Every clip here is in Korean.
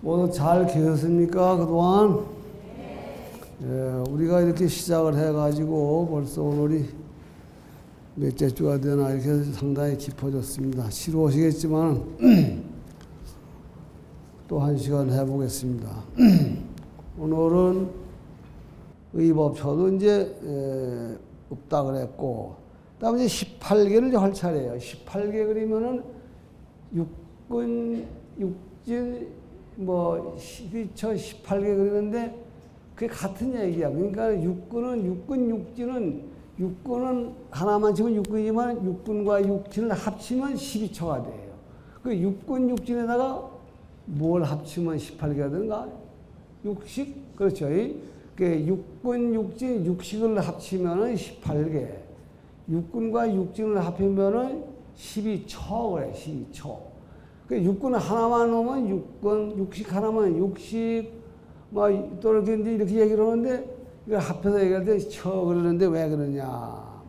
모두 잘 계셨습니까? 그동안? 예, 우리가 이렇게 시작을 해가지고 벌써 오늘이 몇째 주가 되나 이렇게 상당히 깊어졌습니다. 지루하시겠지만 또 한 시간 해보겠습니다. 오늘은 의법 저도 이제 없다 그랬고, 그다음에 이제 18개를 할 차례예요. 18개 그러면은 육군, 육진, 뭐 12처 18개 그러는데 그게 같은 얘기야. 그러니까 육군은 하나만 치면 육군이지만 육군과 육진을 합치면 12처가 돼요. 그 육군, 육진에다가 뭘 합치면 18개가 되는가? 육식? 그렇죠. 그 육군, 육진, 육식을 합치면은 18개. 육군과 육진을 합치면은 12처 그래, 12처. 그 육군 하나만 놓으면 육군, 육식 하나만 육식, 뭐, 또 이렇게 얘기를 하는데, 이걸 합해서 얘기할 때 처 그러는데 왜 그러냐.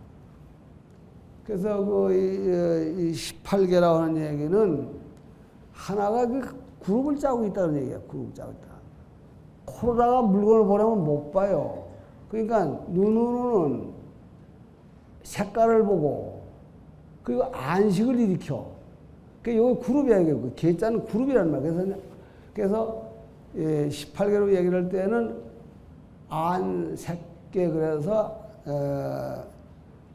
그래서 이 18개라고 하는 얘기는 하나가 그 그룹을 짜고 있다는 얘기야. 그룹을 짜고 있다. 코로다가 물건을 보려면 못 봐요. 그러니까 눈으로는 색깔을 보고 그리고 안식을 일으켜. 그러니까 이거 그룹이야. 이게 개짜는 그룹이란 말이야. 그래서 18개로 얘기를 할 때는 안색계 그래서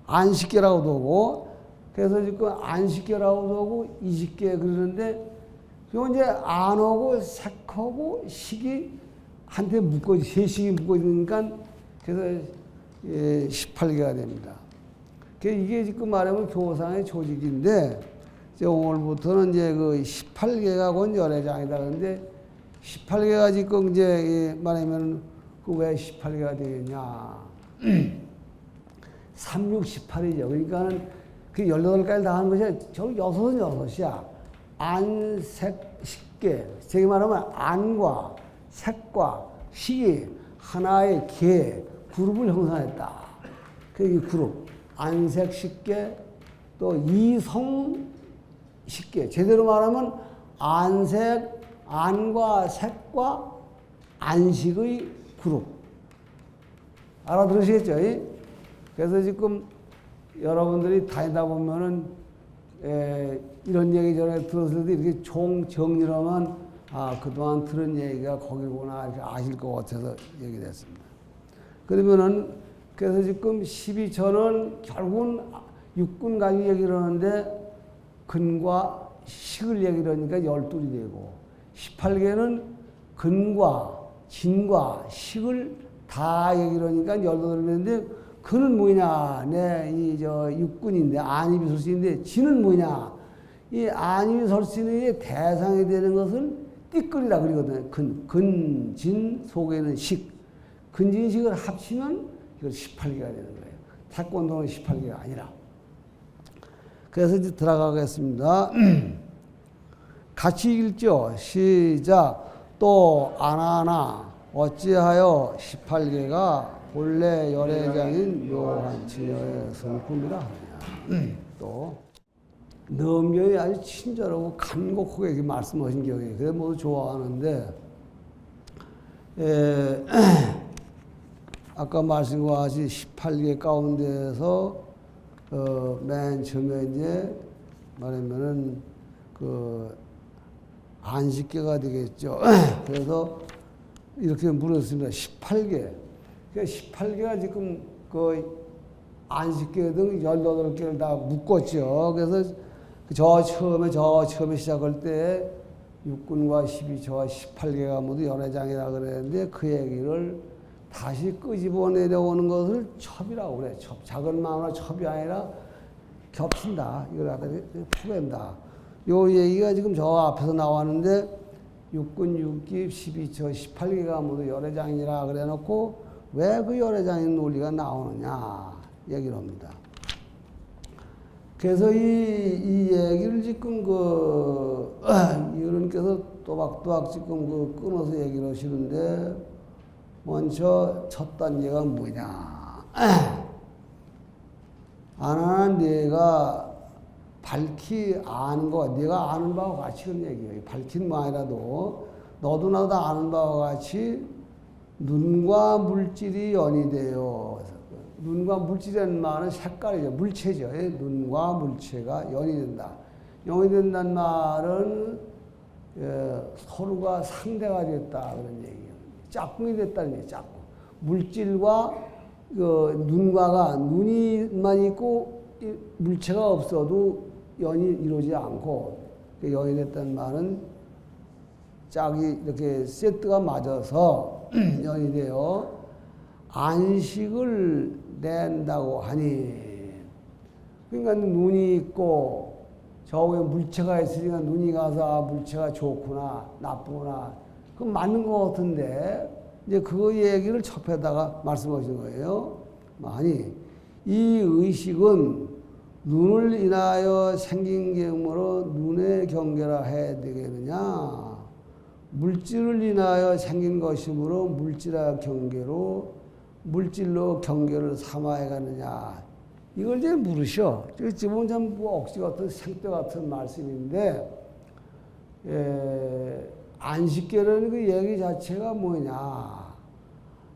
안식계라고도 하고 그래서 지금 안식계라고도 하고 이식계 그러는데 요 이제 안하고 색하고 식이 한테 묶어지 세 식이 묶어지니까 그래서 18개가 됩니다. 이게 지금 말하면 교상의 조직인데 이제 오늘부터는 이제 그 18개가 곧 열애장이다. 그런데 18개가 지금 이제 말하면 그 왜 18개가 되겠냐. 3, 6, 18이죠. 그러니까는 그 18가지 다 하는 것이 저 6은 6이야. 안, 색, 식계. 저기 말하면 안과 색과 식이 하나의 개, 그룹을 형성했다. 그 그룹. 안색, 식계, 또 이성, 식계. 제대로 말하면 안색, 안과 색과 안식의 그룹. 알아들으시겠죠? 그래서 지금 여러분들이 다니다 보면은 이런 얘기 전에 들었을 때 이렇게 총 정리를 하면 그동안 들은 얘기가 거기구나 이렇게 아실 것 같아서 얘기됐습니다. 그러면은 그래서 지금 12처는 결국은 육군 가지 얘기를 하는데 근과 식을 얘기를 하니까 12이 되고 18개는 근과 진과 식을 다 얘기를 하니까 18이 되는데 근은 뭐냐? 육군인데 안입이 설신인데 진은 뭐냐? 이 안입이 설신의 대상이 되는 것을 띠끌이라 그러거든요. 근, 진 속에는 식. 근진식을 합치면 이걸 18개가 되는 거예요. 태권도는 18개가 아니라. 그래서 이제 들어가겠습니다. 같이 읽죠. 시작. 또 안하나 어찌하여 18개가 본래 열애장인 묘한 진여의 성품이라 하느냐. 또 넘겨이 아주 친절하고 간곡하게 이렇게 말씀하신 경우에 그래 모두 좋아하는데 아까 말씀과 같이 18개 가운데서 맨 처음에 이제 말하면은 그 안식계가 되겠죠. 그래서 이렇게 물었습니다. 18개. 그러니까 18개가 지금 그 안식계 등 18개를 다 묶었죠. 그래서 저 처음에 시작할 때 육군과 12처와 18개가 모두 연회장이라 그랬는데 그 얘기를 다시 끄집어 내려오는 것을 첩이라고 그래. 첩. 작은 마음으로 첩이 아니라 겹친다. 이걸 갖다 푸맨다. 요 얘기가 지금 저 앞에서 나왔는데 육군 6기 12처 18개가 모두 열애장이라 그래 놓고 왜 그 열애장인 논리가 나오느냐 얘기를 합니다. 그래서 이 얘기를 지금 이분께서 또박또박 지금 끊어서 얘기를 하시는데 먼저 첫 단계가 뭐냐. 안 하는 내가 밝히 아는 거, 내가 아는 바와 같이 그런 얘기예요. 밝힌 뭐 아니라도 너도 나도 아는 바와 같이 눈과 물질이 연이 돼요. 눈과 물질이라는 말은 색깔이죠. 물체죠. 눈과 물체가 연이 된다. 연이 된다는 말은 서로가 상대가 됐다 그런 얘기예요. 짝꿍이 됐다는 얘기예요. 짝꿍. 물질과 눈과가 눈이만 있고 물체가 없어도 연이 이루어지지 않고 연이 됐다는 말은 짝이 이렇게 세트가 맞아서 연이 되어 안식을 낸다고 하니, 그러니까 눈이 있고 저 위에 물체가 있으니까 눈이 가서 물체가 좋구나 나쁘구나 그건 맞는 것 같은데 이제 그 얘기를 첩에다가 말씀하신 거예요. 아니 이 의식은 눈을 인하여 생긴 경우로 눈의 경계라 해야 되겠느냐, 물질을 인하여 생긴 것이므로 물질의 경계로 물질로 경계를 삼아야 가느냐, 이걸 이제 물으셔. 지금 참 억지 같은 생떼 같은 말씀인데, 안식계라는 그 얘기 자체가 뭐냐,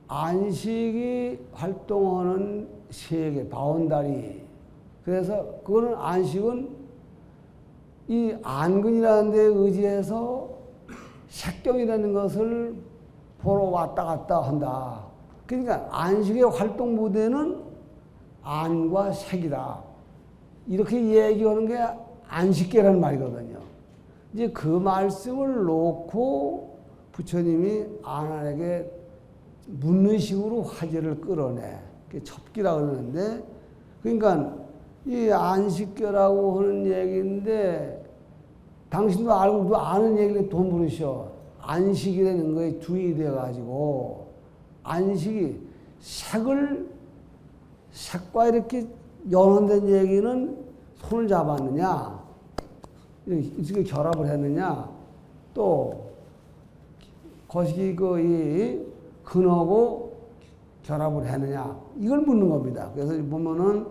안식이 활동하는 세계 바운다리. 그래서 그거는 안식은 이 안근이라는 데에 의지해서 색경이라는 것을 보러 왔다 갔다 한다. 그러니까 안식의 활동 무대는 안과 색이다. 이렇게 얘기하는 게 안식계라는 말이거든요. 이제 그 말씀을 놓고 부처님이 안한에게 묻는 식으로 화제를 끌어내. 그게 첩기라 그러는데, 그러니까 이 안식계라고 하는 얘기인데, 당신도 알고 아는 얘기를 또 물으셔. 안식이라는 거에 주인이 돼가지고, 안식이 색과 이렇게 연원된 얘기는 손을 잡았느냐, 이렇게 결합을 했느냐, 또, 거시기 이 근하고 결합을 했느냐, 이걸 묻는 겁니다. 그래서 보면은,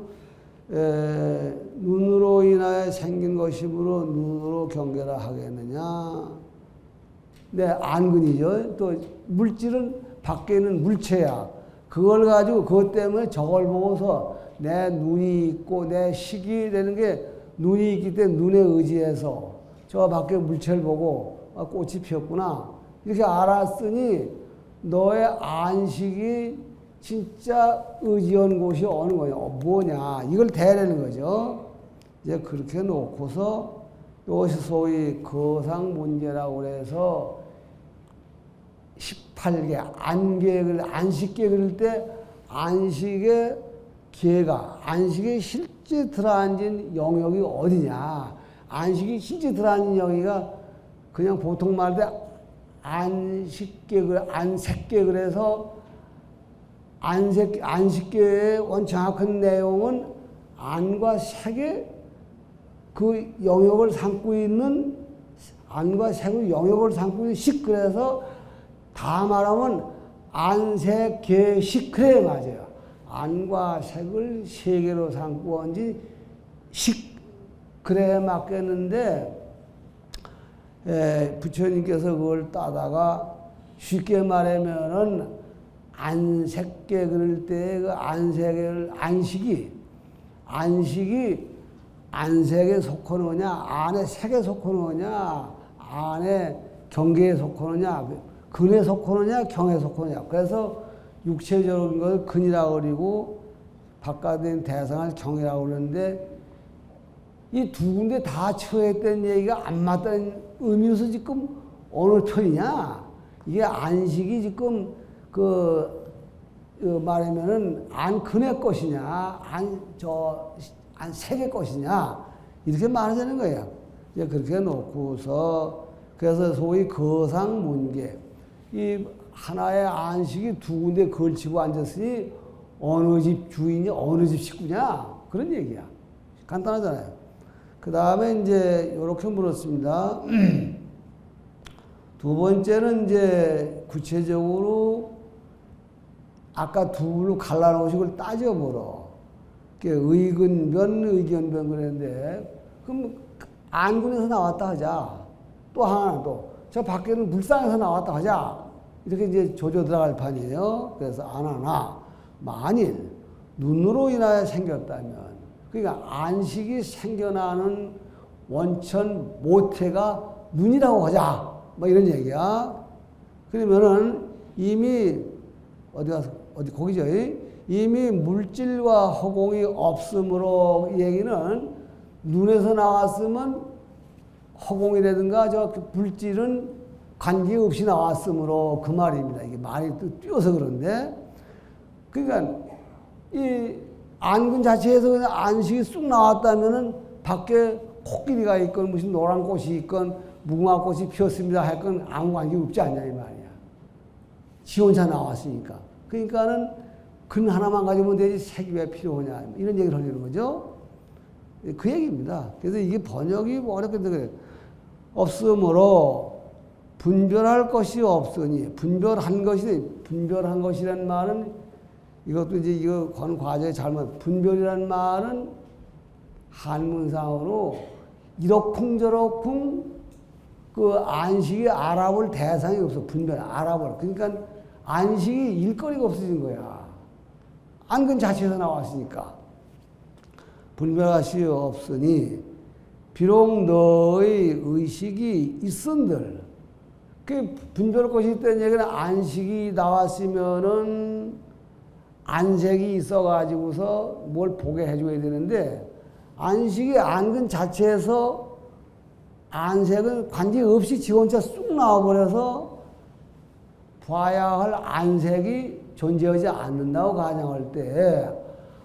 눈으로 인하여 생긴 것이므로 눈으로 경계라 하겠느냐. 네, 안근이죠. 또 물질은 밖에 있는 물체야. 그걸 가지고 그것 때문에 저걸 보고서 내 눈이 있고 내 식이 되는 게 눈이 있기 때문에 눈에 의지해서 저 밖에 물체를 보고 꽃이 피었구나 이렇게 알았으니 너의 안식이 진짜 의지한 곳이 어느 거냐, 뭐냐, 이걸 대라는 거죠. 이제 그렇게 놓고서 이것이 소위 거상문제라고 그래서 18개, 안식계 그럴 때 안식의 계가, 안식에 실제 들어앉은 영역이 어디냐. 안식이 실제 들어앉은 영역이가 그냥 보통 말할 때 안식계 그래서 안식계의 정확한 내용은 안과 색의 그 영역을 삼고 있는, 안과 색의 영역을 삼고 있는 식, 그래서 다 말하면 안색계식, 그래 맞아요. 안과 색을 세 개로 삼고 온지 식, 그래 맞겠는데, 부처님께서 그걸 따다가 쉽게 말하면은 안색계 그럴 때 그 안식이 안색에 속하느냐, 안에 색에 속하느냐, 안에 경계에 속하느냐, 근에 속하느냐, 경에 속하느냐. 그래서 육체적인 것을 근이라고 그러고 바깥에 있는 대상을 경이라고 그러는데, 이 두 군데 다 처했다는 얘기가 안 맞다는 의미에서 지금 어느 편이냐? 이게 안식이 지금 말하면은 안근의 것이냐, 안색의 것이냐, 이렇게 말하자는 거예요. 이제 그렇게 놓고서, 그래서 소위 거상문계, 이 하나의 안식이 두 군데 걸치고 앉았으니 어느 집 주인이 어느 집 식구냐, 그런 얘기야. 간단하잖아요. 그 다음에 이제 이렇게 물었습니다. 두 번째는 이제 구체적으로 아까 둘로 갈라놓으신 걸 따져보러. 의근변, 의견변 그랬는데, 그럼 안군에서 나왔다 하자. 또 하나 또 저 밖에는 물상에서 나왔다 하자. 이렇게 이제 조져 들어갈 판이에요. 그래서 안 하나. 만일 눈으로 인하여 생겼다면, 그러니까 안식이 생겨나는 원천 모태가 눈이라고 하자. 뭐 이런 얘기야. 그러면은 이미 어디 거기죠. 이미 물질과 허공이 없으므로 이 얘기는 눈에서 나왔으면 허공이라든가 저 물질은 관계없이 나왔으므로 그 말입니다. 이게 말이 또 띄어서 그런데, 그러니까 이 안근 자체에서 그냥 안식이 쑥 나왔다면은 밖에 코끼리가 있건 무슨 노란 꽃이 있건 무궁화 꽃이 피었습니다 할건 아무 관계 없지 않냐 이 말이야. 지 혼자 나왔으니까. 그러니까는 근 하나만 가지면 되지 색이 왜 필요하냐 이런 얘기를 하려는 거죠. 그 얘기입니다. 그래서 이게 번역이 뭐 어렵겠는데 그래. 없으므로 분별할 것이 없으니, 분별한 것이란 말은 이것도 이제 이거 건 과제의 잘못. 분별이란 말은 한문상으로 이러쿵저러쿵 그 안식이 알아볼 대상이 없어. 분별, 알아볼. 그러니까 안식이 일거리가 없어진 거야. 안근 자체에서 나왔으니까. 분별할 것이 없으니 비록 너의 의식이 있은들, 그 분별할 것이 있다는 얘기는 안식이 나왔으면은 안색이 있어가지고서 뭘 보게 해줘야 되는데, 안식이 안근 자체에서 안색은 관계없이 지 혼자 쑥 나와버려서 봐야 할 안색이 존재하지 않는다고 가정할 때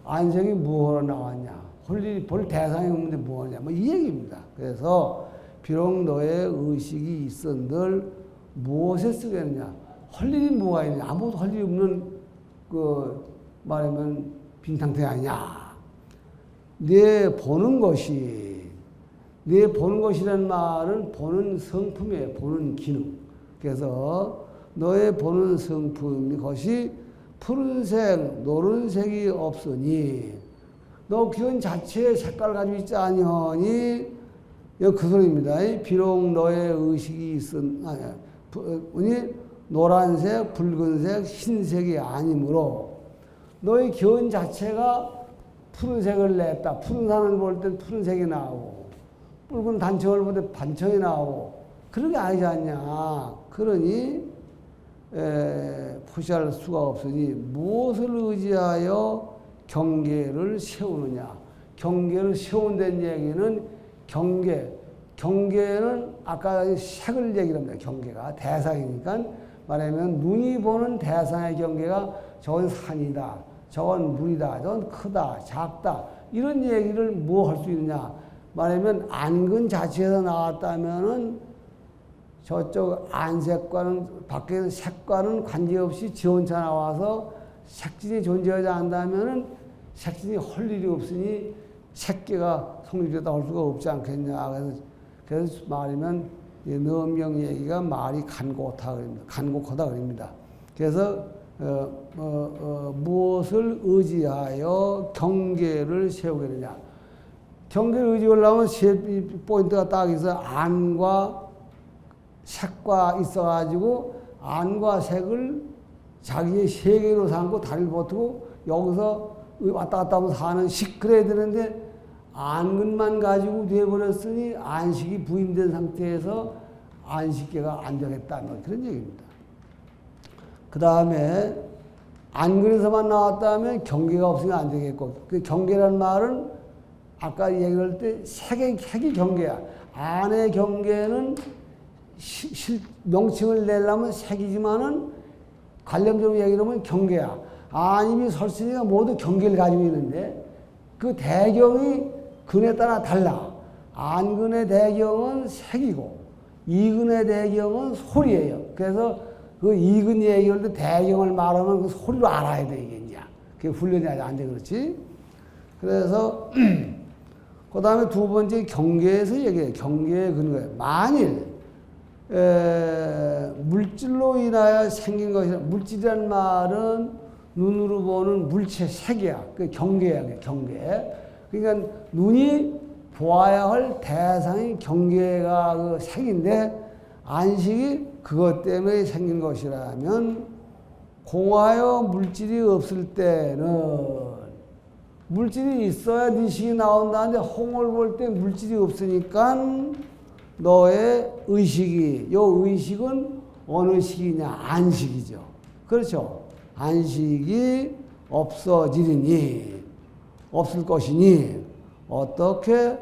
안색이 무엇으로 나왔냐? 볼 대상이 없는데 뭐하냐? 뭐 이 얘기입니다. 그래서 비록 너의 의식이 있은들 무엇에 쓰겠느냐? 할 일이 뭐가 있느냐? 아무것도 할 일이 없는 그 말하면 빈탕태 아니냐? 내 보는 것이라는 말은 보는 성품이에요. 보는 기능. 그래서 너의 보는 성품 것이 푸른색, 노란색이 없으니 너 기운 자체의 색깔을 가지고 있지 아니하니 그 소리입니다. 비록 너의 의식이 있으니 노란색, 붉은색, 흰색이 아니므로 너의 기운 자체가 푸른색을 냈다. 푸른 산을 볼 땐 푸른색이 나오고 붉은 단청을 볼 때 반청이 나오고 그런 게 아니지 않냐. 그러니 포시할 수가 없으니 무엇을 의지하여 경계를 세우느냐. 경계를 세운다는 얘기는 경계는 아까 색을 얘기를 합니다. 경계가 대상이니까 말하면 눈이 보는 대상의 경계가 저건 산이다, 저건 물이다, 저건 크다, 작다 이런 얘기를 뭐 할 수 있느냐. 말하면 안근 자체에서 나왔다면은 저쪽 안색과는 밖에 색과는 관계없이 지 혼자 나와서 색진이 존재하지 않다면은 색진이 할 일이 없으니 색계가 성립됐다 할 수가 없지 않겠냐. 그래서 말하면 너엄경 얘기가 말이 간곡하다 그럽니다. 그래서 무엇을 의지하여 경계를 세우겠느냐. 경계를 의지하려면 세 포인트가 딱 있어. 안과 색과 있어가지고 안과 색을 자기의 세계로 삼고 다리를 버티고 여기서 왔다 갔다 하면서 사는 식 그래야 되는데 안근만 가지고 돼버렸으니 안식이 부인된 상태에서 안식계가 안 되겠다. 그런 얘기입니다. 그 다음에 안근에서만 나왔다면 경계가 없으면 안 되겠고, 그 경계란 말은 아까 얘기할 때 색이 경계야. 안의 경계는 명칭을 내려면 색이지만은 관념적으로 얘기를 하면 경계야. 안임이 설신이가 모두 경계를 가지고 있는데 그 대경이 근에 따라 달라. 안근의 대경은 색이고 이근의 대경은 소리예요. 그래서 그 이근 얘기할 때 대경을 말하면 그 소리로 알아야 되겠냐. 그게 훈련이 아직 안 돼 그렇지. 그래서 그 다음에 두 번째 경계에서 얘기해요. 경계의 근거에 만일 물질로 인하여 생긴 것이라. 물질이란 말은 눈으로 보는 물체 색이야. 그 경계야, 경계. 그러니까 눈이 보아야 할 대상이 경계가 그 색인데 안식이 그것 때문에 생긴 것이라면 공하여 물질이 없을 때는 물질이 있어야 네 식이 나온다는데 홍을 볼 때 물질이 없으니까 너의 의식이, 요 의식은 어느 식이냐? 안식이죠. 그렇죠. 안식이 없어지리니, 없을 것이니, 어떻게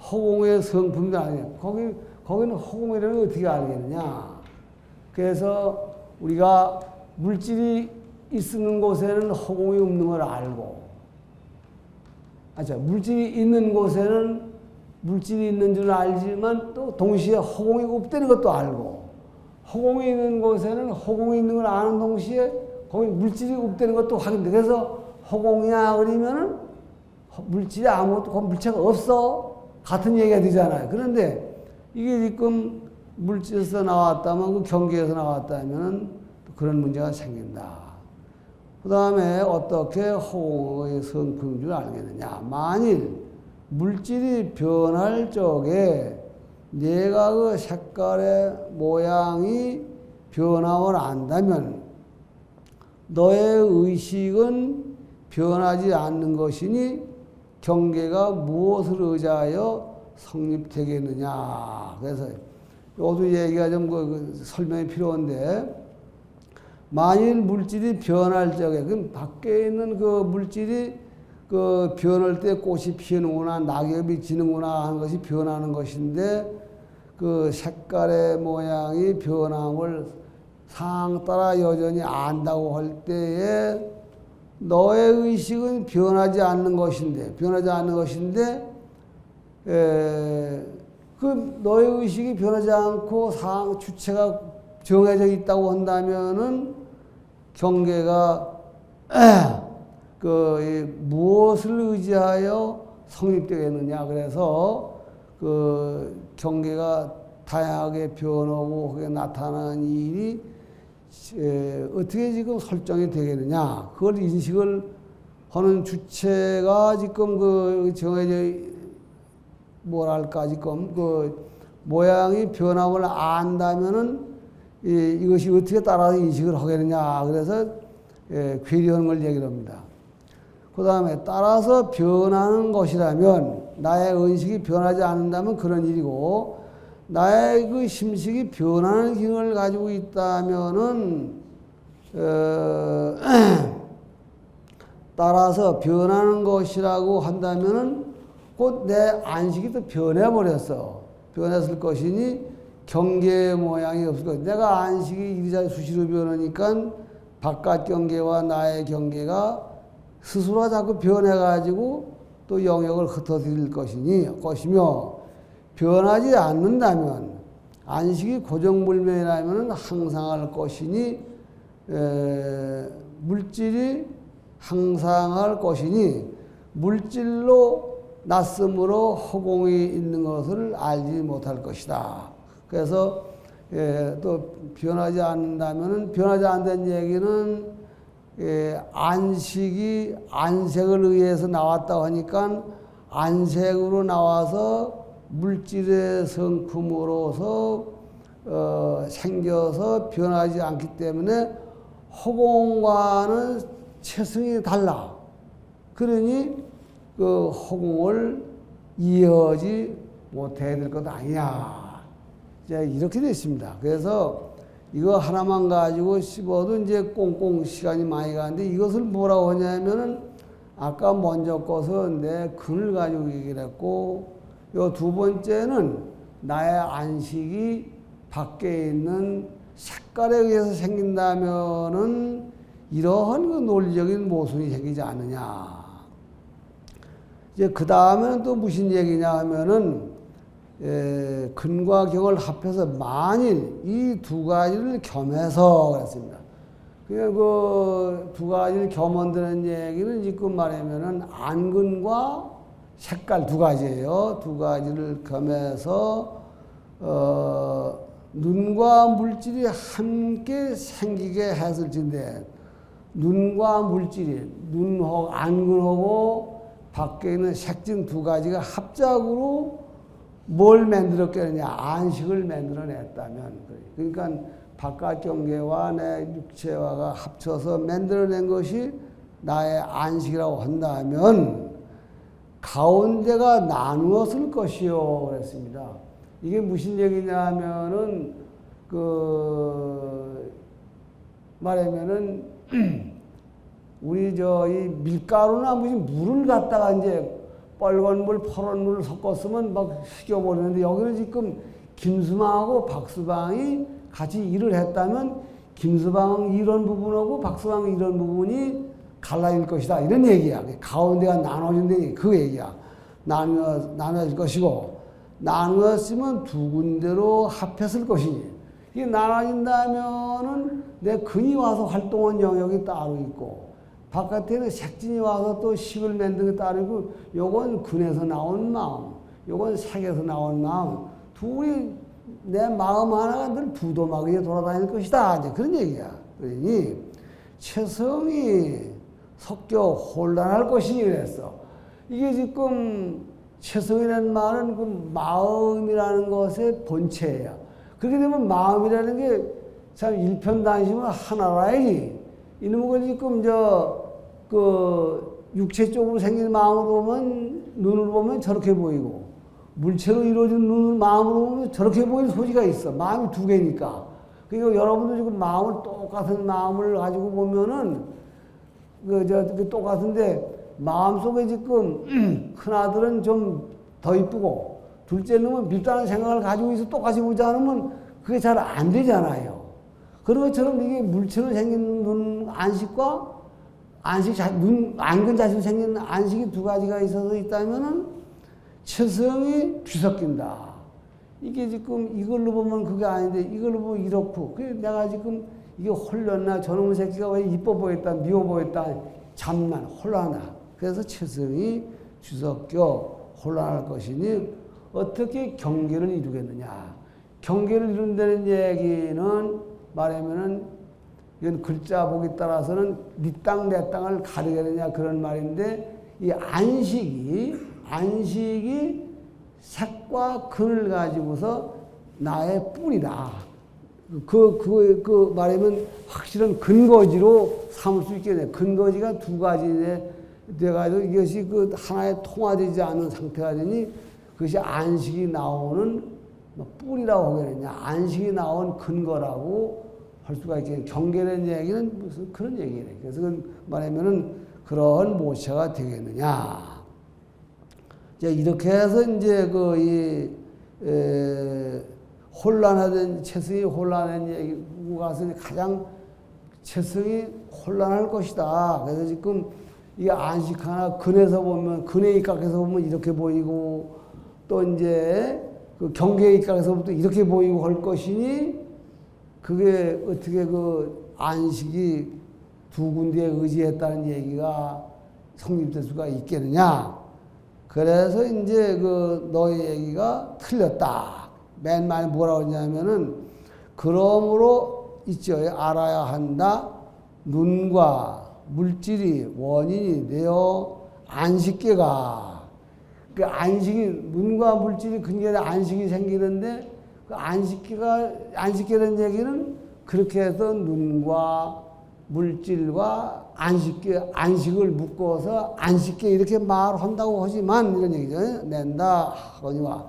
허공의 성품도 아니냐. 거기는 허공이라는 걸 어떻게 알겠느냐. 그래서 우리가 물질이 있는 곳에는 허공이 없는 걸 알고, 물질이 있는 곳에는 물질이 있는 줄 알지만 또 동시에 허공이 없다는 것도 알고, 허공이 있는 곳에는 허공이 있는 걸 아는 동시에 거기 물질이 없다는 것도 확인돼. 그래서 허공이야 그러면은 물질이 아무것도, 거기 물체가 없어. 같은 얘기가 되잖아요. 그런데 이게 지금 물질에서 나왔다면, 그 경계에서 나왔다면은 그런 문제가 생긴다. 그 다음에 어떻게 허공의 성품인 줄 알겠느냐. 만일 물질이 변할 적에 내가 그 색깔의 모양이 변함을 안다면 너의 의식은 변하지 않는 것이니 경계가 무엇을 의지하여 성립되겠느냐. 그래서 이것도 얘기가 좀 설명이 필요한데, 만일 물질이 변할 적에, 그럼 밖에 있는 그 물질이 그 변할 때 꽃이 피는구나, 낙엽이 지는구나 하는 것이 변하는 것인데, 그 색깔의 모양이 변함을 상황 따라 여전히 안다고 할 때에 너의 의식은 변하지 않는 것인데, 그 너의 의식이 변하지 않고 상황 주체가 정해져 있다고 한다면은 경계가 무엇을 의지하여 성립되겠느냐. 그래서 그 경계가 다양하게 변하고 그게 나타나는 일이 어떻게 지금 설정이 되겠느냐. 그걸 인식을 하는 주체가 지금 그 정해져, 뭐랄까, 지금 그 모양이 변함을 안다면은 이것이 어떻게 따라서 인식을 하겠느냐. 그래서 괴리하는 걸 얘기를 합니다. 그 다음에 따라서 변하는 것이라면, 나의 의식이 변하지 않는다면 그런 일이고, 나의 그 심식이 변하는 기능을 가지고 있다면은 따라서 변하는 것이라고 한다면은 곧 내 안식이 또 변해버렸어. 변했을 것이니 경계의 모양이 없을 것. 내가 안식이 이리저리 수시로 변하니까 바깥 경계와 나의 경계가 스스로 자꾸 변해가지고 또 영역을 흩어뜨릴 것이며, 변하지 않는다면, 안식이 고정불변이라면 항상할 것이니, 물질이 항상할 것이니, 물질로 낯섦으로 허공이 있는 것을 알지 못할 것이다. 그래서 또 변하지 않는다면, 변하지 않는 얘기는 안식이 안색을 의해서 나왔다고 하니까 안색으로 나와서 물질의 성품으로서 생겨서 변하지 않기 때문에 허공과는 체성이 달라. 그러니 그 허공을 이해하지 못해야 될 것 아니냐. 이제 이렇게 됐습니다. 그래서 이거 하나만 가지고 씹어도 이제 꽁꽁 시간이 많이 가는데, 이것을 뭐라고 하냐면은 아까 먼저 것은 내 근을 가지고 얘기를 했고, 요 두 번째는 나의 안식이 밖에 있는 색깔에 의해서 생긴다면은 이러한 그 논리적인 모순이 생기지 않느냐. 이제 그 다음에는 또 무슨 얘기냐 하면은 근과 경을 합해서 만일 이 두 가지를 겸해서 그랬습니다. 그냥 그 두 가지를 겸한다는 얘기는 지금 말하면은 안근과 색깔 두 가지예요. 두 가지를 겸해서 눈과 물질이 함께 생기게 했을진데, 눈과 물질이, 눈하고 안근하고 밖에 있는 색진 두 가지가 합작으로 뭘 만들었겠느냐? 안식을 만들어냈다면. 그러니까 바깥 경계와 내 육체와가 합쳐서 만들어낸 것이 나의 안식이라고 한다면 가운데가 나누었을 것이요. 그랬습니다. 이게 무슨 얘기냐면은 말하면은 우리 이 밀가루나 무슨 물을 갖다가 이제 빨간 물, 파란 물을 섞었으면 막 식혀버리는데 여기는 지금 김수방하고 박수방이 같이 일을 했다면 김수방 이런 부분하고 박수방 이런 부분이 갈라질 것이다. 이런 얘기야. 가운데가 나눠진다니 그 얘기야. 나눠질 것이고 나누었으면 두 군데로 합했을 것이니 이게 나눠진다면은 내 근이 와서 활동한 영역이 따로 있고 바깥에는 색진이 와서 또 식을 만든 게 따로 있고 요건 근에서 나온 마음 요건 색에서 나온 마음 둘이 내 마음 하나가 늘 두도막이에 돌아다닐 것이다. 이제 그런 얘기야. 그러니 체성이 섞여 혼란할 것이니 그랬어. 이게 지금 체성이라는 말은 그 마음이라는 것의 본체야. 그렇게 되면 마음이라는 게 참 일편단심은 하나라야지. 이놈은 지금 육체 쪽으로 생긴 마음으로 보면 눈으로 보면 저렇게 보이고 물체로 이루어진 눈을 마음으로 보면 저렇게 보이는 소지가 있어. 마음이 두 개니까. 그러니까 여러분도 지금 마음을 똑같은 마음을 가지고 보면은 똑같은데 마음속에 지금 큰아들은 좀 더 이쁘고 둘째 놈은 밉다는 생각을 가지고 있어 똑같이 보지 않으면 그게 잘 안 되잖아요. 그런 것처럼 이게 물체로 생긴 눈 안식과 눈 안근 자식으로 생긴 안식이 두 가지가 있어서 있다면은 체성이 뒤섞인다. 이게 지금 이걸로 보면 그게 아닌데 이걸로 보면 이렇고 그래 내가 지금 이게 홀렸나 저놈의 새끼가 왜 이뻐 보였다 미워 보였다 잠난 혼란하다. 그래서 체성이 뒤섞여 혼란할 것이니 어떻게 경계를 이루겠느냐. 경계를 이룬다는 얘기는 말하면은 이건 글자 보기 따라서는 네 땅 내 땅을 가리겠느냐 그런 말인데 이 안식이 색과 근을 가지고서 나의 뿌리다. 말하면 확실한 근거지로 삼을 수 있겠네. 근거지가 두 가지에 돼가지고 이것이 하나에 통화되지 않는 상태가 되니 그것이 안식이 나오는 뿌리라고 하겠느냐. 안식이 나온 근거라고 할 수가 있겠네. 경계라는 얘기는 무슨 그런 얘기네. 그래서 말하면은 그런 모체가 되겠느냐. 이제 이렇게 해서 이제 혼란하던 체성이 혼란한 얘기고 가서 가장 체성이 혼란할 것이다. 그래서 지금 이 안식 하나 근에서 보면 근의 입각에서 보면 이렇게 보이고 또 이제 그 경계의 입각에서부터 이렇게 보이고 할 것이니 그게 어떻게 안식이 두 군데에 의지했다는 얘기가 성립될 수가 있겠느냐. 그래서 이제 너의 얘기가 틀렸다. 맨 말에 뭐라고 했냐면은 그러므로 있죠. 알아야 한다. 눈과 물질이 원인이 되어 안식계가 그 안식이 눈과 물질이 근간에 안식이 생기는데 그 안식계라는 얘기는 그렇게 해서 눈과 물질과 안식을 묶어서 안식계 이렇게 말한다고 하지만 이런 얘기죠. 낸다 하거니와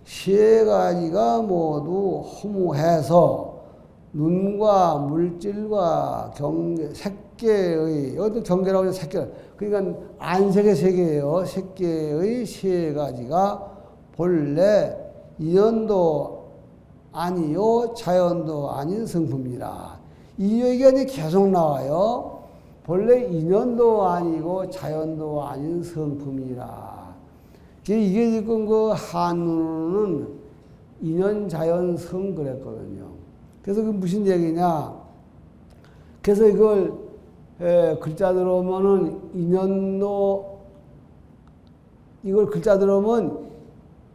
세 가지가 모두 허무해서 눈과 물질과 색계의 여기도 경계라고 해서 색계 그러니까 안색의 세계예요. 색계의 세 가지가 본래 인연도 아니요 자연도 아닌 성품이라. 이 얘기가 이제 계속 나와요. 본래 인연도 아니고 자연도 아닌 성품이라. 이게 지금 한문은 인연, 자연, 성 그랬거든요. 그래서 무슨 얘기냐. 그래서 이걸 글자 들어오면은 인연도 이걸 글자 들어오면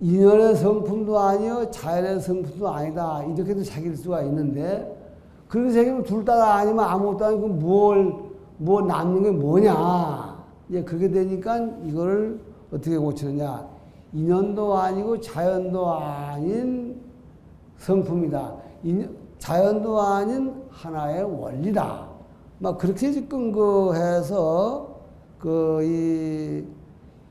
인연의 성품도 아니요 자연의 성품도 아니다. 이렇게도 새길 수가 있는데 그렇게 새기면 둘 다 아니면 아무것도 아니고 뭐 남는 게 뭐냐. 이제 그렇게 되니까 이거를 어떻게 고치느냐. 인연도 아니고 자연도 아닌 성품이다. 자연도 아닌 하나의 원리다. 막 그렇게 지금 해서 이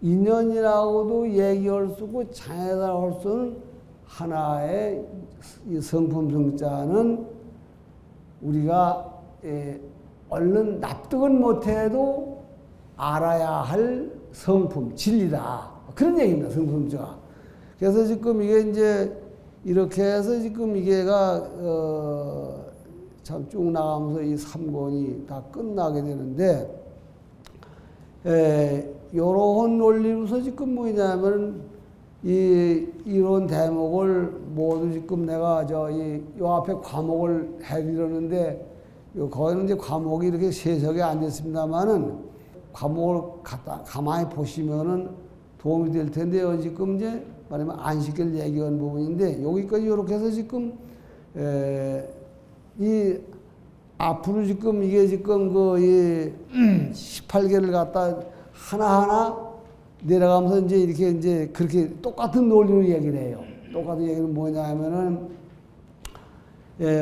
인연이라고도 얘기할 수 있고 장애다 할 수는 하나의 이 성품 성자는 우리가 얼른 납득은 못해도 알아야 할 성품, 진리다. 그런 얘기입니다, 성품자가. 그래서 지금 이게 이제 이렇게 해서 지금 이게가, 참 쭉 나가면서 이 3권이 다 끝나게 되는데, 요런 논리로서 지금 뭐냐면, 이런 대목을 모두 지금 내가 요 앞에 과목을 해드렸는데, 거기는 이제 과목이 이렇게 세석에 안 됐습니다만은, 과목을 가만히 보시면은 도움이 될 텐데요. 지금 이제 말하면 안식일 얘기한 부분인데, 여기까지 이렇게 해서 지금, 앞으로 지금 이게 지금 18개를 갖다 하나하나 내려가면서 이제 그렇게 똑같은 논리로 얘기를 해요. 똑같은 얘기는 뭐냐 하면은,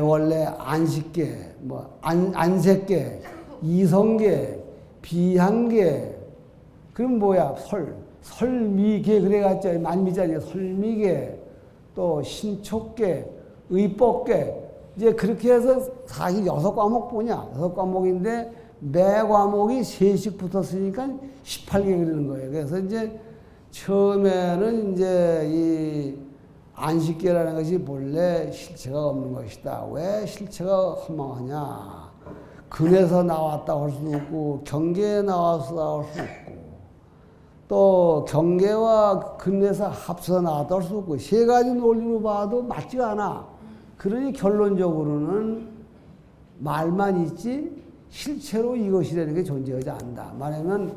원래 안식계, 안색계, 이성계, 비향계, 그럼 뭐야? 설미계, 그래갔죠. 만미자리에 설미계, 또 신촉계, 의법계, 이제 그렇게 해서 사실 6과목 뭐냐? 6과목인데 매 과목이 3씩 붙었으니까 18개 그리는 거예요. 그래서 이제 처음에는 이제 이 안식계라는 것이 본래 실체가 없는 것이다. 왜 실체가 허망하냐? 근에서 나왔다 할 수도 없고 경계에 나와서 할 수 없고 또 경계와 근에서 합쳐서 나왔다 할 수 없고 세 가지 논리로 봐도 맞지가 않아. 그러니 결론적으로는 말만 있지 실체로 이것이라는 게 존재하지 않는다. 말하면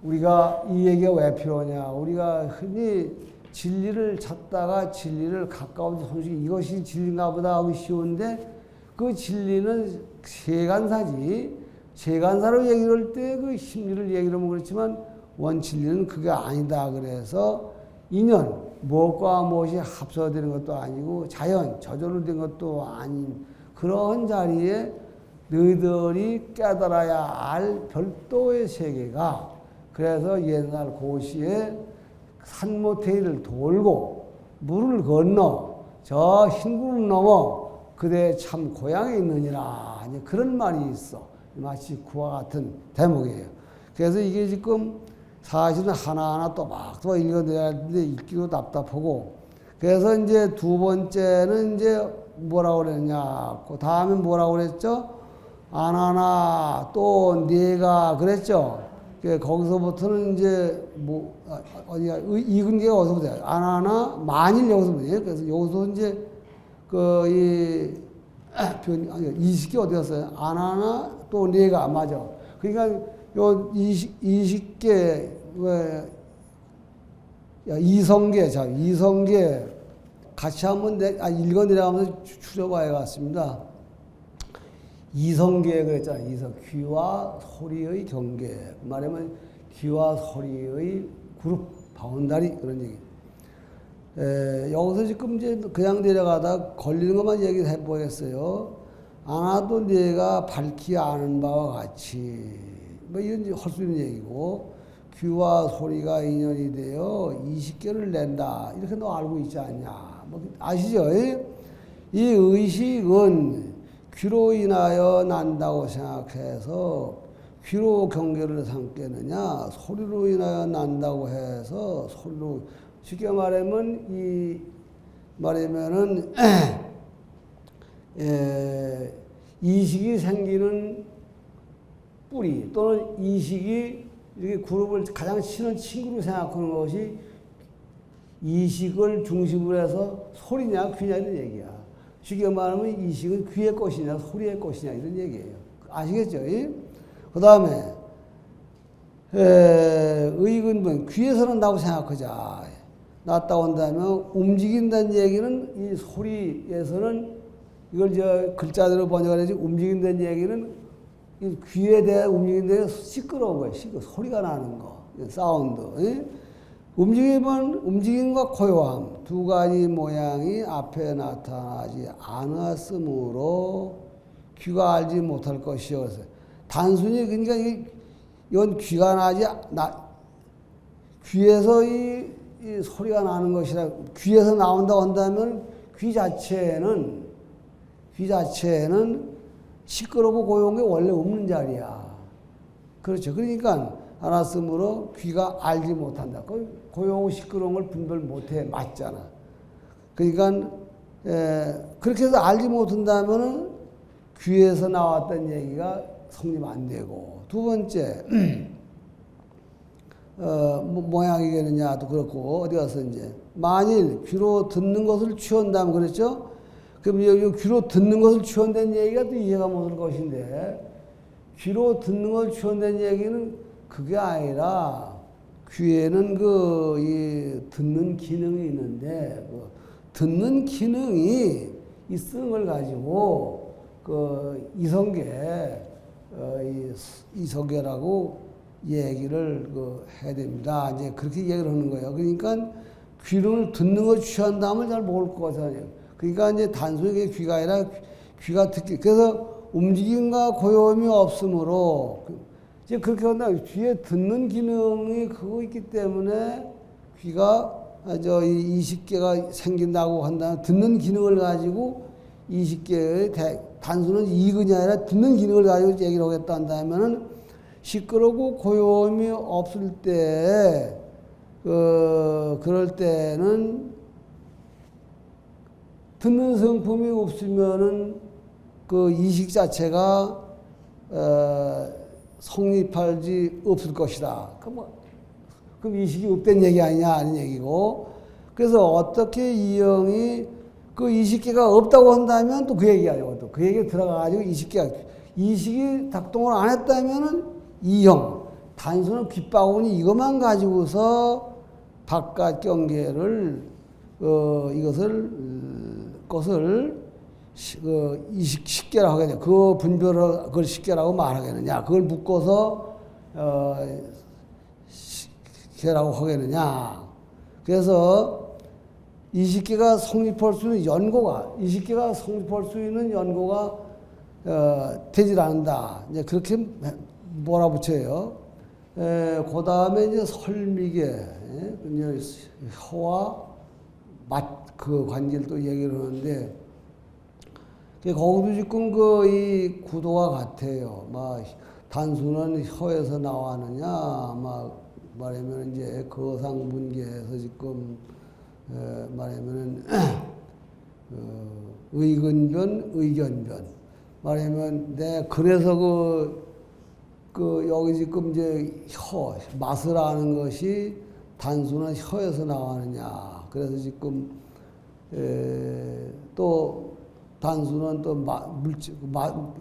우리가 이 얘기가 왜 필요하냐. 우리가 흔히 진리를 찾다가 진리를 가까운 손쉽게 이것이 진리인가 보다 하기 쉬운데 그 진리는 세간사지. 세간사로 얘기를 할 때 그 심리를 얘기를 하면 그렇지만 원진리는 그게 아니다. 그래서 인연, 무엇과 무엇이 합쳐되는 것도 아니고 자연, 저절로 된 것도 아닌 그런 자리에 너희들이 깨달아야 알 별도의 세계가 그래서 옛날 고시에 산모태이를 돌고 물을 건너 저 흰구름 넘어 그대 참 고향에 있느니라 그런 말이 있어. 마치 그와 같은 대목이에요. 그래서 이게 지금 사실은 하나하나 또막 읽어내야 하는데 읽기도 답답하고 그래서 이제 두 번째는 이제 뭐라고 그랬냐 그 다음에 뭐라고 그랬죠? 안 하나 또 네가 그랬죠? 거기서부터는 이제 뭐 어디가 이근계가 어디서부터 안 하나 만일 여기서부터예요. 그래서 여기서 이제 이식이 어디 갔어요? 안 하나 또 네가 맞아. 그러니까 요 이식계 왜 이성계 자 이성계 같이 한번 읽어 내려가면서 추려봐야겠습니다. 이성계 그랬잖아요. 이성 귀와 소리의 경계 말하면 귀와 소리의 그룹 바운다리 그런 얘기. 여기서 지금 이제 그냥 내려가다 걸리는 것만 얘기를 해보겠어요. 아나도 네가 밝히 아는 바와 같이 뭐 이런 할 수 있는 얘기고 귀와 소리가 인연이 되어 20개를 낸다 이렇게 너 알고 있지 않냐 뭐 아시죠? 이 의식은 귀로 인하여 난다고 생각해서 귀로 경계를 삼겠느냐 소리로 인하여 난다고 해서 소리로 쉽게 말하면은 이식이 생기는 뿌리 또는 이식이 이렇게 그룹을 가장 친한 친구로 생각하는 것이 이식을 중심으로 해서 소리냐 귀냐 이런 얘기야. 쉽게 말하면 이식은 귀의 것이냐 소리의 것이냐 이런 얘기예요. 아시겠죠? 그 다음에 의근분 귀에서 난다고 생각하자. 났다고 한다면 움직인다는 얘기는 이 소리에서는 이걸 글자대로 번역하지 움직인다는 얘기는 이 귀에 대해 움직이는데 시끄러운 거예요. 소리가 나는 거, 사운드. 움직임과 고요함 두 가지 모양이 앞에 나타나지 않았으므로 귀가 알지 못할 것이요. 단순히 그러니까 이건 귀가 귀에서 이 소리가 나는 것이라 귀에서 나온다고 한다면 귀 자체에는 시끄럽고 고요한 게 원래 없는 자리야. 그렇죠. 그러니까 알았으므로 귀가 알지 못한다. 고요하고 시끄러운 걸 분별 못해. 맞잖아. 그러니까 그렇게 해서 알지 못한다면은 귀에서 나왔던 얘기가 성립 안 되고. 두 번째 모양이겠느냐도 그렇고 어디 가서 이제 만일 귀로 듣는 것을 취한다면 그랬죠? 그럼 여기 귀로 듣는 것을 취한다는 얘기가 또 이해가 못 될 것인데 귀로 듣는 것을 취한다는 얘기는 그게 아니라 귀에는 이 듣는 기능이 있는데 그 듣는 기능이 있는 걸 가지고 그 이성계라고 얘기를 해야 됩니다. 이제 그렇게 얘기를 하는 거예요. 그러니까 귀를 듣는 걸 취한다면 잘 모를 것 같아요. 그러니까 이제 단순히 귀가 아니라 귀가 듣기. 그래서 움직임과 고요함이 없으므로 이제 그렇게 한다. 귀에 듣는 기능이 그거 있기 때문에 귀가 이 20개가 생긴다고 한다면 듣는 기능을 가지고 20개의 단순한 이근이 아니라 듣는 기능을 가지고 얘기를 하겠다 한다면은 시끄럽고 고요함이 없을 때 그럴 때는 듣는 성품이 없으면은 그 이식 자체가 성립하지 없을 것이다. 그럼 이식이 없다는 얘기 아니냐 하는 얘기고. 그래서 어떻게 이형이 그 이식계가 없다고 한다면 또 그 얘기하죠. 또 그 얘기에 들어가가지고 이식이 작동을 안 했다면은 이형 단순한 귓바구니 이것만 가지고서 바깥 경계를 것을 이식계라고 하겠냐. 그 분별을 그걸 식계라고 말하겠느냐. 그걸 묶어서 식계라고 하겠느냐. 그래서 이식계가 성립할 수 있는 이식계가 성립할 수 있는 연고가 되질 않는다. 이제 그렇게 몰아붙여요. 그 다음에 이제 설미계, 혀와 맛 그 관계를 또 얘기를 하는데, 거기도 지금 이 구도가 같아요. 단순한 혀에서 나왔느냐, 말하면 이제 거상분계에서 지금 말하면은 의근변, 의견변. 말하면 그래서 여기 지금 이제 맛을 아는 것이 단순한 혀에서 나왔느냐. 그래서 지금 또 단순한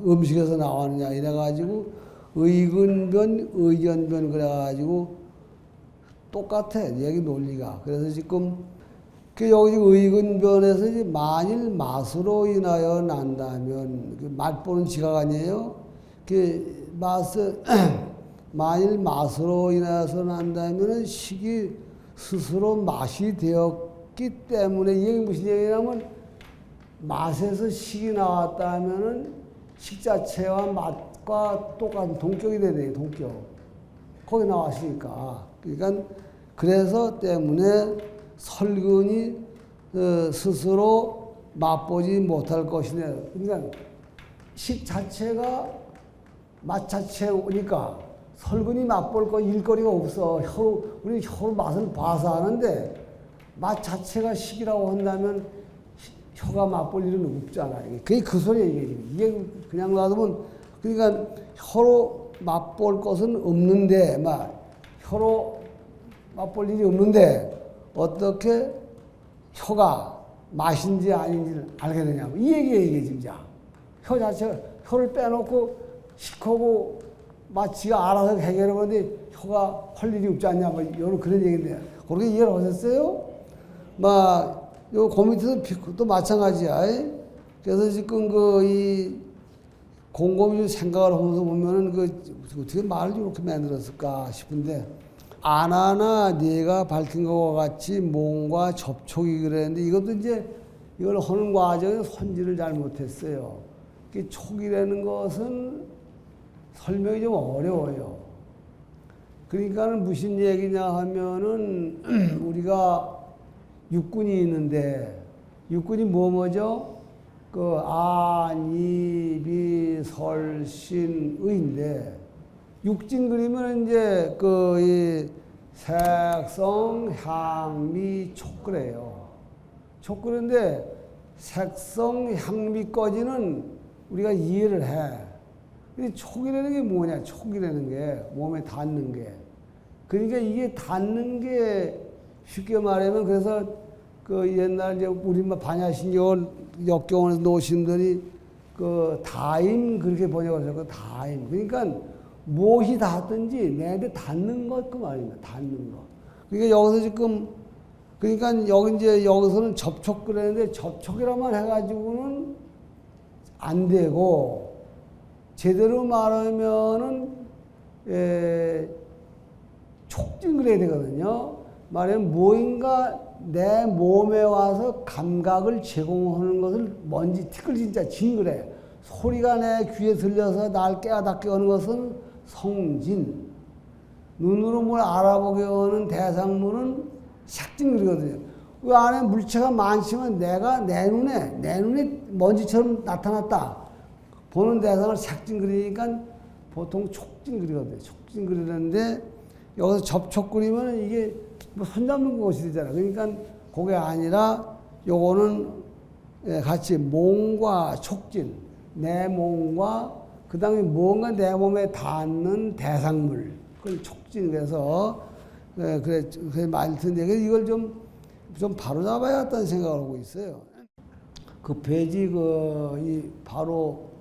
음식에서 나왔느냐 이래가지고 의근변, 의견변 그래가지고 똑같아. 얘기 논리가. 그래서 지금 여기 의근변에서 이제 만일 맛으로 인하여 난다면 맛보는 지각 아니에요? 만일 맛으로 인해서 난다면은 식이 스스로 맛이 되었기 때문에 이 얘기 무슨 얘기냐면 맛에서 식이 나왔다면은 식 자체와 맛과 똑같은 동격이 되네. 동격. 거기 나왔으니까. 그러니까 그래서 때문에 설근이 스스로 맛보지 못할 것이네. 그러니까 식 자체가 맛 자체니까 설근이 맛볼 일거리가 없어. 우리 혀로 맛을 봐서 하는데 맛 자체가 식이라고 한다면 혀가 맛볼 일은 없잖아. 그게 그 소리야 이게 그냥 놔두면 그러니까 혀로 맛볼 것은 없는데 혀로 맛볼 일이 없는데 어떻게 혀가 맛인지 아닌지를 알게 되냐고. 이 얘기예요, 이게 진짜. 혀 자체가, 혀를 빼놓고 식하고 지가 알아서 해결하는데 혀가 할 일이 없지 않냐. 이런 그런 얘기인데. 그렇게 이해를 하셨어요? 요 밑에도 또 마찬가지야. 그래서 지금 이 곰곰이 생각을 하면서 보면은 어떻게 말을 이렇게 만들었을까 싶은데 아나나 네가 밝힌 것과 같이 몸과 접촉이 그랬는데 이것도 이제 이걸 하는 과정에 손질을 잘못했어요. 촉이라는 것은 설명이 좀 어려워요. 그러니까는 무슨 얘기냐 하면은 우리가 육군이 있는데 육군이 뭐죠? 그 안, 이, 비, 설, 신, 의인데 육진 그리면 이제 이 색성, 향, 미, 촉 그래요. 촉 그런데 색성, 향, 미까지는 우리가 이해를 해. 근데 촉이라는 게 뭐냐? 촉이라는 게 몸에 닿는 게. 그러니까 이게 닿는 게 쉽게 말하면 그래서 그 옛날 이제 우리 반야신경 역경원에서 놓으신 분이 그 다임 그렇게 번역을 하셨고 다임. 그러니까 무엇이 닿든지 내한테 닿는 것 그 말입니다. 닿는 거. 그러니까 여기서 지금 그러니까 여기 이제 여기서는 접촉 그랬는데 접촉이라만 해가지고는 안 되고 제대로 말하면은 촉진 그래야 되거든요. 말하면 무엇인가 내 몸에 와서 감각을 제공하는 것을 먼지 티끌 진짜 징그래. 소리가 내 귀에 들려서 날 깨닫게 하는 것은 성진. 눈으로 뭘 알아보게 하는 대상물은 삭진그리거든요. 그 안에 물체가 많지만 내가 내 눈에 먼지처럼 나타났다. 보는 대상을 삭진그리니까 보통 촉진그리거든요. 촉진그리는데 여기서 접촉그리면 이게 뭐 손잡는 것이 되잖아. 그러니까 그게 아니라 요거는 같이 몸과 촉진, 내 몸과 그 다음에 뭔가 내 몸에 닿는 대상물, 그걸 촉진해서 그래 말 텐데 이걸 좀 바로 잡아야겠다는 생각을 하고 있어요. 그 페이지 바로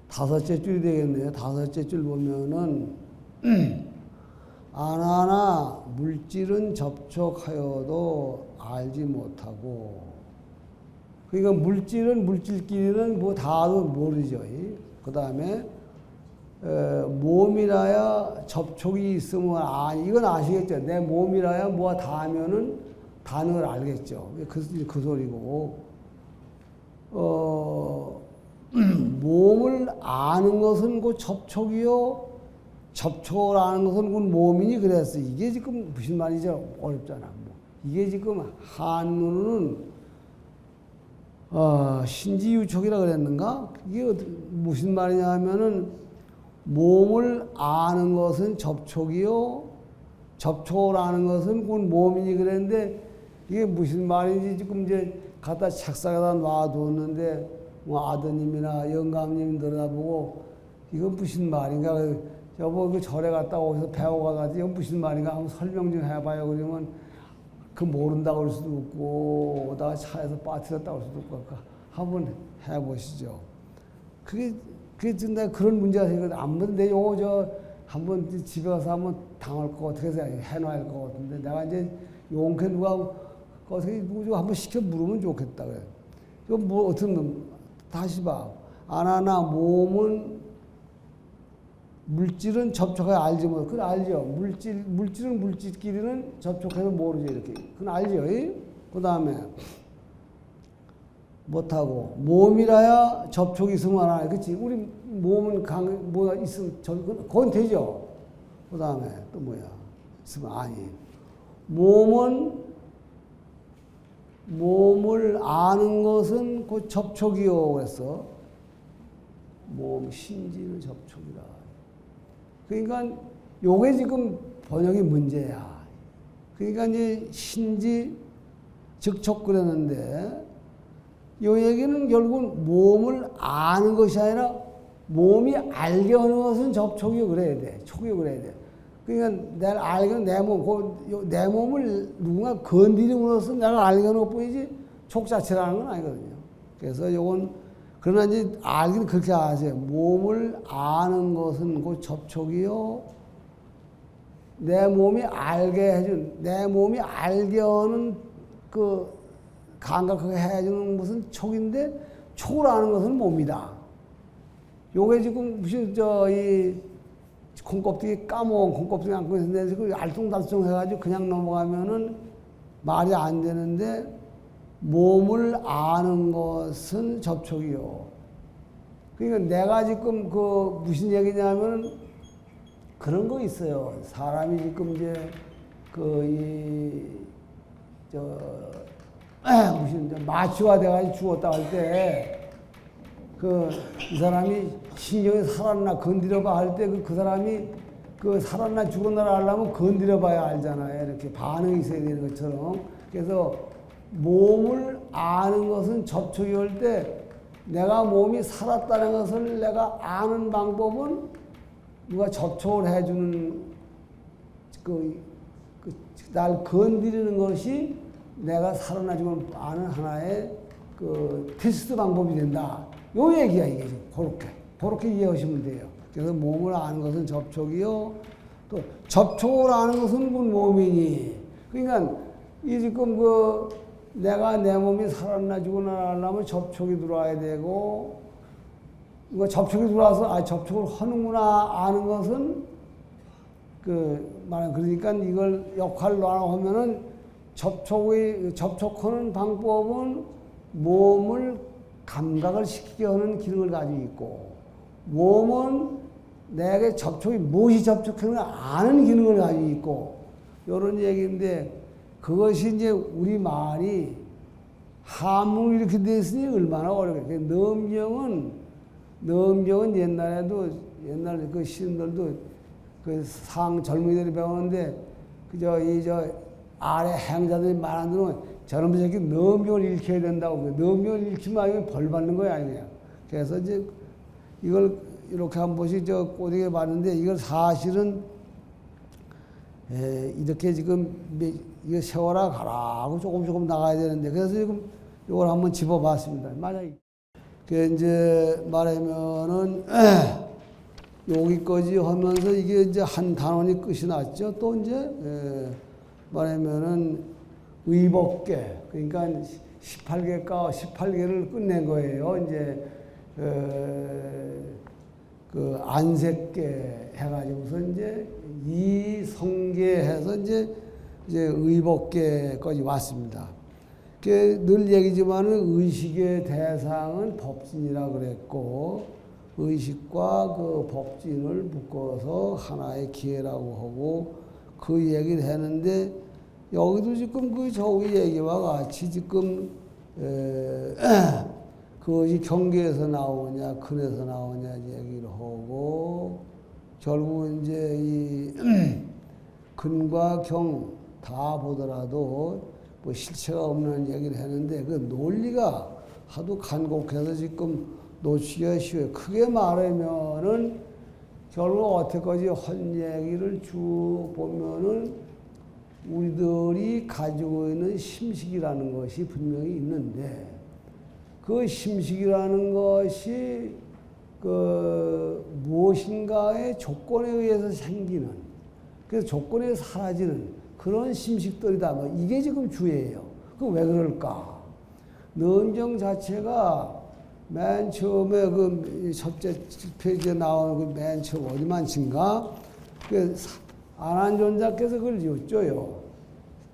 5째 줄이 되겠네요. 5째 줄 보면은 아나나 물질은 접촉하여도 알지 못하고, 그러니까 물질은 물질끼리는 뭐 다도 모르죠. 그 다음에 몸이라야 접촉이 있으면 이건 아시겠죠. 내 몸이라야 뭐가 닿으면은 닿는 걸 알겠죠. 그 소리고 몸을 아는 것은 그 접촉이요. 접촉을 아는 것은 그 몸이니 그랬어. 이게 지금 무슨 말이죠? 어렵잖아. 이게 지금 한문은 신지유촉이라 그랬는가? 이게 무슨 말이냐 하면은 몸을 아는 것은 접촉이요. 접촉을 아는 것은 그 몸이니 그랬는데 이게 무슨 말인지 지금 이제 갖다 책상에다 놔뒀는데 뭐 아드님이나 영감님이 들여다보고 이건 무슨 말인가? 여보 그 절에 갔다 오셔서 배워가가지고 이건 무슨 말인가 한번 설명 좀 해봐요. 그러면 그 모른다고 그럴 수도 없고 오다가 차에서 빠뜨렸다고 할 수도 없고 한번 해보시죠. 그게 내가 그런 문제가 생기거든. 아무튼 내 요거 한번 집에 가서 한번 당할 거 어떻게 해놔야 할 것 같은데 내가 이제 용케 누가 어떻게 누구 한번 시켜 물으면 좋겠다 그래. 이거 뭐 어떻게 다시 봐. 아나나 몸은 물질은 접촉해 알지 못. 그건 알죠. 물질은 물질끼리는 접촉해서 모르죠 이렇게. 그건 알죠. 그 다음에 못하고 몸이라야 접촉이 있으면 안 해. 그렇지? 우리 몸은 뭐가 있으면 그건 되죠. 그 다음에 또 뭐야? 있으면 아니. 몸을 아는 것은 그 접촉이요. 그래서 몸 신지는 접촉이다. 그러니까 요게 지금 번역이 문제야. 그러니까 이제 신지 즉촉 그랬는데 요 얘기는 결국은 몸을 아는 것이 아니라 몸이 알게 하는 것은 접촉이 그래야 돼. 촉이 그래야 돼. 그러니까 내가 알게 내 몸을 누군가 건드림으로써 내가 알게 하는 것 뿐이지 촉 자체라는 건 아니거든요. 그래서 요건 그러나 이제 알기는 그렇게 아세요. 몸을 아는 것은 그 접촉이요. 내 몸이 알게 해준, 내 몸이 알게 하는 그 감각하게 해주는 것은 촉인데 촉을 아는 것은 몸이다. 요게 지금 무슨 이 콩껍데기 까먹은 콩껍데기 안고 있는데 그 알쏭달쏭 해가지고 그냥 넘어가면은 말이 안 되는데 몸을 아는 것은 접촉이요. 그러니까 내가 지금 그 무슨 얘기냐면 그런 거 있어요. 사람이 지금 이제 무슨 마취가 돼가지고 죽었다 할 때 이 사람이 신경이 살았나 건드려봐 할 때 그 사람이 살았나 죽었나 하려면 건드려봐야 알잖아요. 이렇게 반응이 있어야 되는 것처럼. 그래서 몸을 아는 것은 접촉이 올 때 내가 몸이 살았다는 것을 내가 아는 방법은 누가 접촉을 해주는 날 건드리는 것이 내가 살아나 죽은 아는 하나의 테스트 방법이 된다. 요 얘기야, 이게. 그렇게 이해하시면 돼요. 그래서 몸을 아는 것은 접촉이요. 또 접촉을 아는 것은 몸이니. 그러니까 이 지금 내가 내 몸이 살았나 죽었나 하려면 접촉이 들어와야 되고, 접촉이 들어와서 접촉을 하는구나 아는 것은 그러니까 이걸 역할로 하면은 접촉하는 방법은 몸을 감각을 시키게 하는 기능을 가지고 있고, 몸은 내게 무엇이 접촉하는가 아는 기능을 가지고 있고, 이런 얘기인데, 그것이 이제 우리 말이 한문이 이렇게 돼 있으니 얼마나 어렵게. 넘경은 옛날에 그 시인들도 젊은이들이 배우는데, 아래 행자들이 말한 대로 저놈 새끼 넘경을 읽혀야 된다고. 넘경을 읽히면 아니면 벌 받는 거야, 아니야. 그래서 이제 이걸 이렇게 한 번씩 꼬드게 봤는데, 이걸 사실은 이렇게 지금 이거 세워라 가라 하고 조금 나가야 되는데, 그래서 지금 이걸 한번 집어봤습니다. 만약 이제 말하면은 여기까지 하면서 이게 이제 한 단원이 끝이 났죠. 또 이제 말하면은 의법계, 그러니까 18개를 끝낸 거예요. 이제 안색계 해가지고서 이제 이성계 해서 이제 의법계까지 왔습니다. 늘 얘기지만은 의식의 대상은 법진이라 그랬고, 의식과 법진을 묶어서 하나의 기회라고 하고 그 얘기를 했는데, 여기도 지금 저기 얘기와 같이 지금 그것이 경계에서 나오냐 근에서 나오냐 얘기를 하고, 결국은 이제 이 근과 경 다 보더라도 뭐 실체가 없는 얘기를 했는데, 그 논리가 하도 간곡해서 지금 놓치기가 쉬워요. 크게 말하면은 결국 어떻게까지 한 얘기를 쭉 보면은 우리들이 가지고 있는 심식이라는 것이 분명히 있는데, 그 심식이라는 것이 무엇인가의 조건에 의해서 생기는, 그래서 조건에 사라지는 그런 심식들이다. 이게 지금 주예요. 그 왜 그럴까? 넘경 자체가 맨 처음에 첫째 페이지에 나오는 맨 처음 어디만친가? 안한존자께서 그걸 여쭤요.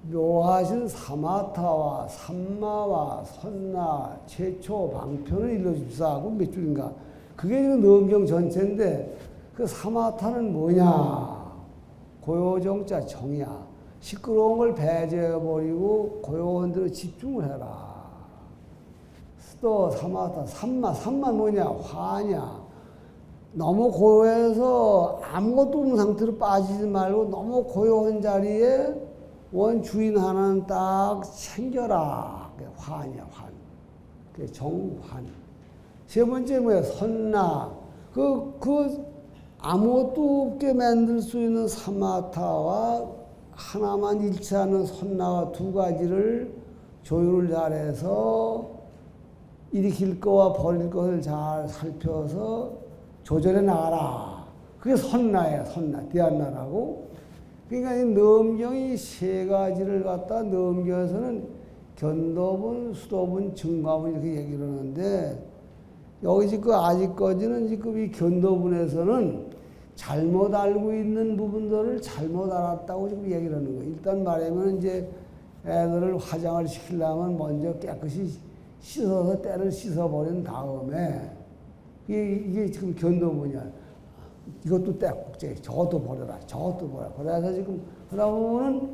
묘하신 사마타와 삼마와 선나, 최초, 방편을 일러줍사 하고 몇 줄인가? 그게 지금 넘경 전체인데, 그 사마타는 뭐냐? 고요정자 정이야. 시끄러운 걸 배제해버리고 고요한 대로 집중을 해라. 또 사마타, 삼마 뭐냐? 화냐. 너무 고요해서 아무것도 없는 상태로 빠지지 말고 너무 고요한 자리에 원 주인 하나는 딱 챙겨라. 그게 환이야, 환. 그게 정환. 세 번째 뭐야? 선나. 아무것도 없게 만들 수 있는 사마타와 하나만 일치하는 선나와 두 가지를 조율을 잘해서 일으킬 거와 버릴 것을 잘 살펴서 조절해 나가라. 그게 선나예요, 선나. 디안나라고. 그러니까 이 넘경이 세 가지를 갖다 넘겨서는 견도분, 수도분, 증과분 이렇게 얘기를 하는데, 여기 지금 아직까지는 지금 이 견도분에서는 잘못 알고 있는 부분들을 잘못 알았다고 지금 얘기를 하는 거예요. 일단 말하면 이제 애들을 화장을 시키려면 먼저 깨끗이 씻어서 때를 씻어버린 다음에 이게 지금 견도문이야. 이것도 떼국제, 저것도 버려라, 저것도 버려라. 그래서 지금 그러다 보면은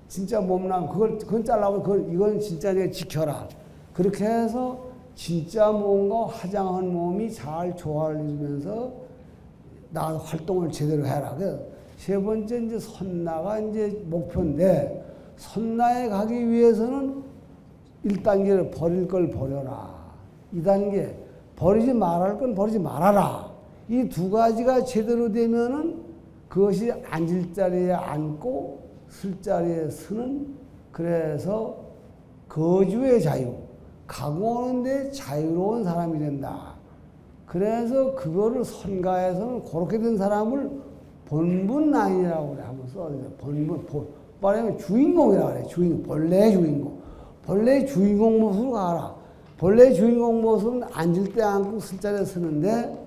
진짜 몸랑 그건 잘라고 이건 진짜 내가 지켜라. 그렇게 해서 진짜 뭔가 화장한 몸이 잘 조화를이루면서 나 활동을 제대로 해라. 세 번째 이제 선나가 이제 목표인데 선나에 가기 위해서는 1단계를 버릴 걸 버려라. 2단계 버리지 말할 건 버리지 말아라. 이 두 가지가 제대로 되면은 그것이 앉을 자리에 앉고 쓸 자리에 서는 그래서 거주의 자유, 가공하는데 자유로운 사람이 된다. 그래서 그거를 선가에서는 그렇게 된 사람을 본분난이라고 그래. 한번 써주세요. 말하면 주인공이라고 그래. 주인공, 본래의 주인공. 본래의 주인공 모습으로 가라. 본래의 주인공 모습은 앉을 때 앉고 쓸 자리에 서는데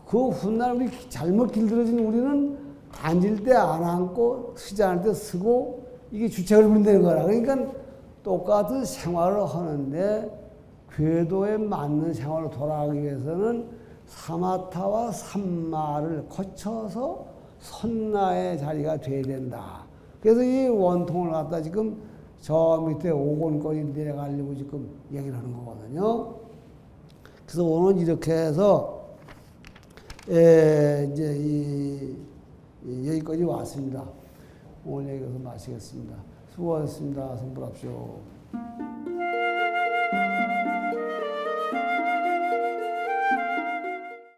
그 훗날 우리 잘못 길들여진 우리는 앉을 때 안 앉고 쓰지 않을 때 쓰고 이게 주책을 부린다는 거라. 그러니까 똑같은 생활을 하는데 궤도에 맞는 생활로 돌아가기 위해서는 사마타와 삼마를 거쳐서 선나의 자리가 돼야 된다. 그래서 이 원통을 갖다 지금 저 밑에 오건거리 내려가려고 지금 얘기를 하는 거거든요. 그래서 오늘 이렇게 해서 이제 여기까지 왔습니다. 오늘 여기서 마치겠습니다. 수고하셨습니다. 선불합시오.